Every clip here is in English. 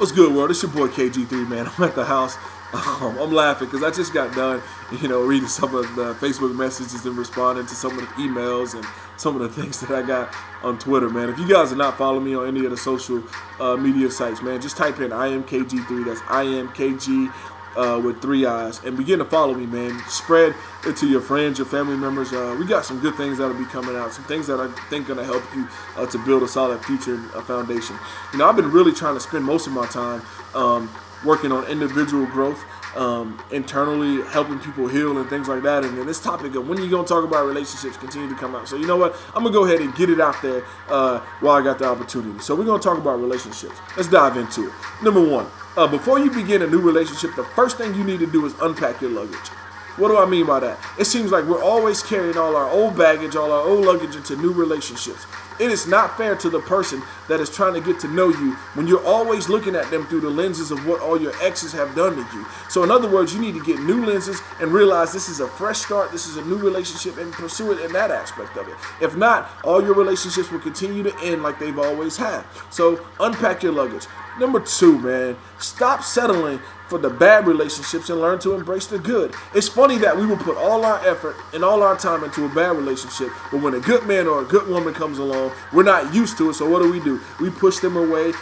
What's good, world? It's your boy KG3, man. I'm at the house. I'm laughing because I just got done, reading some of the Facebook messages and responding to some of the emails and some of the things that I got on Twitter, man. If you guys are not following me on any of the social media sites, man, just type in I am KG3. That's I am KG with 3 I's, and begin to follow me, man. Spread it to your friends, your family members. We got some good things that'll be coming out, some things that I think gonna help you to build a solid future foundation. I've been really trying to spend most of my time working on individual growth, internally helping people heal and things like that. And then this topic of when you're going to talk about relationships continue to come out. So you know what? I'm going to go ahead and get it out there while I got the opportunity. So we're going to talk about relationships. Let's dive into it. Number one, before you begin a new relationship, the first thing you need to do is unpack your luggage. What do I mean by that? It seems like we're always carrying all our old baggage, all our old luggage into new relationships. It is not fair to the person that is trying to get to know you when you're always looking at them through the lenses of what all your exes have done to you. So in other words, you need to get new lenses and realize this is a fresh start, this is a new relationship, and pursue it in that aspect of it. If not, all your relationships will continue to end like they've always had. So unpack your luggage. Number 2, man, stop settling for the bad relationships and learn to embrace the good. It's funny that we will put all our effort and all our time into a bad relationship, but when a good man or a good woman comes along, we're not used to it. So what do? We push them away,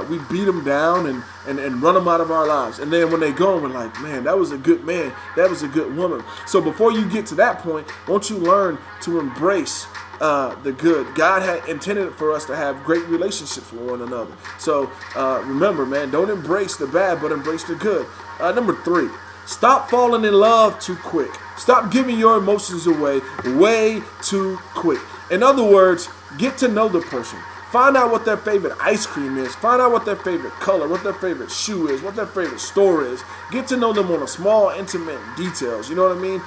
we beat them down and run them out of our lives. And then when they go, we're like, man, that was a good man, that was a good woman. So before you get to that point, won't you learn to embrace the good? God had intended for us to have great relationships with one another. So remember, man, don't embrace the bad, but embrace the good. Number 3, stop falling in love too quick. Stop giving your emotions away way too quick. In other words, get to know the person. Find out what their favorite ice cream is. Find out what their favorite color, what their favorite shoe is, what their favorite store is. Get to know them on a small, intimate details. You know what I mean?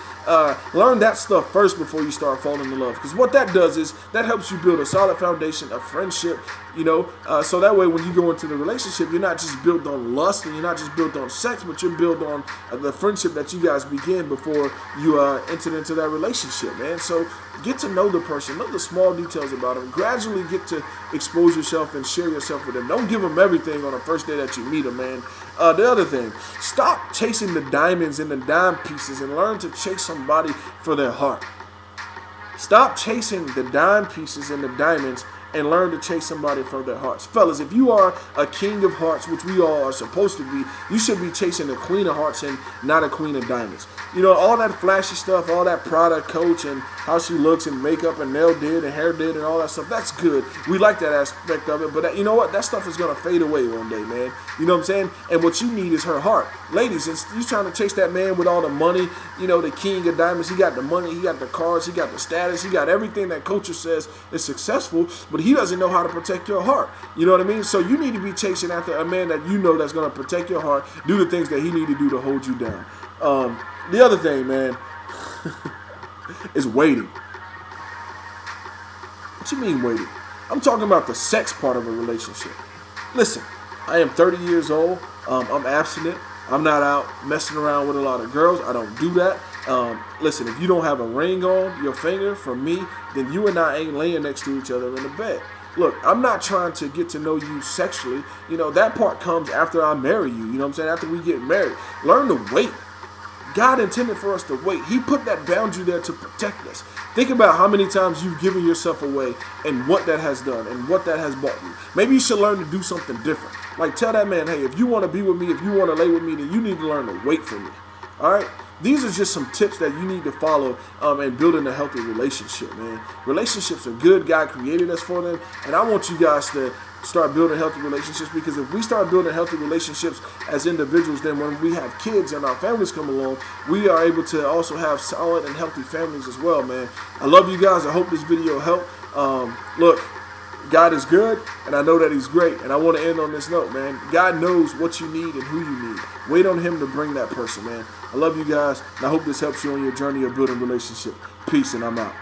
Learn that stuff first before you start falling in love. Because what that does is that helps you build a solid foundation of friendship, so that way when you go into the relationship, you're not just built on lust and you're not just built on sex, but you're built on the friendship that you guys begin before you entered into that relationship, man. So get to know the person, know the small details about them, gradually get to expose yourself and share yourself with them. Don't give them everything on the first day that you meet them, man. The other thing, stop chasing the diamonds and the dime pieces and learn to chase somebody for their heart. Stop chasing the dime pieces and the diamonds and learn to chase somebody for their hearts. Fellas, if you are a king of hearts, which we all are supposed to be, you should be chasing a queen of hearts and not a queen of diamonds. All that flashy stuff, all that Prada, Coach, and how she looks and makeup and nail did and hair did and all that stuff, that's good. We like that aspect of it, but you know what? That stuff is going to fade away one day, man. You know what I'm saying? And what you need is her heart. Ladies, you trying to chase that man with all the money, the king of diamonds. He got the money, he got the cars, he got the status, he got everything that culture says is successful, but he doesn't know how to protect your heart. You know what I mean? So you need to be chasing after a man that you know that's going to protect your heart, do the things that he need to do to hold you down. The other thing, man, is waiting. What you mean waiting? I'm talking about the sex part of a relationship. Listen, I am 30 years old. I'm abstinent. I'm not out messing around with a lot of girls. I don't do that. Listen, if you don't have a ring on your finger from me, then you and I ain't laying next to each other in the bed. Look, I'm not trying to get to know you sexually. That part comes after I marry you. You know what I'm saying? After we get married. Learn to wait. God intended for us to wait. He put that boundary there to protect us. Think about how many times you've given yourself away and what that has done and what that has bought you. Maybe you should learn to do something different. Like tell that man, hey, if you want to be with me, if you want to lay with me, then you need to learn to wait for me. All right? These are just some tips that you need to follow in building a healthy relationship, man. Relationships are good. God created us for them. And I want you guys to start building healthy relationships, because if we start building healthy relationships as individuals, then when we have kids and our families come along, we are able to also have solid and healthy families as well, man. I love you guys. I hope this video helped. Look, God is good, and I know that he's great, and I want to end on this note, man. God knows what you need and who you need. Wait on him to bring that person, man. I love you guys, and I hope this helps you on your journey of building relationships. Peace, and I'm out.